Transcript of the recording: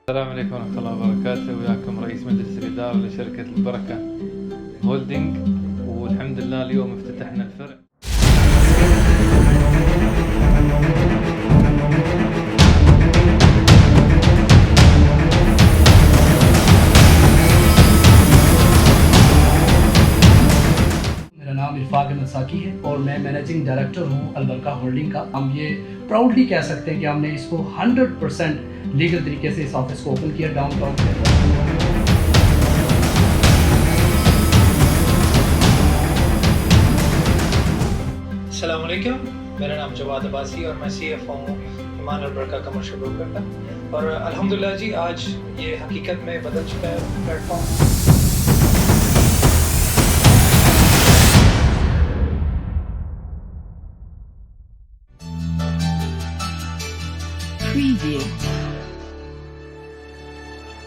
السلام عليكم ورحمة الله وبركاته. وياكم رئيس مجلس الإدارة لشركة البركة هولدنج، والحمد لله اليوم افتتحنا الفرع. मेरा नाम इरफाक अहमद साकी है और मैं मैनेजिंग डायरेक्टर हूँ अलबरका होल्डिंग का। हम ये प्राउडली कह सकते हैं कि हमने इसको 100% लीगल तरीके से इस ऑफिस को ओपन किया डाउनटाउन के अंदर। अस्सलाम वालेकुम, मेरा नाम जवाद अब्बासी और मैं CFO हूँ ईमान अलबरका कमर्शियल ब्रोकर का। और अल्हम्दुलिल्लाह जी आज ये हकीकत में बदल चुका है प्लेटफॉर्म। Preview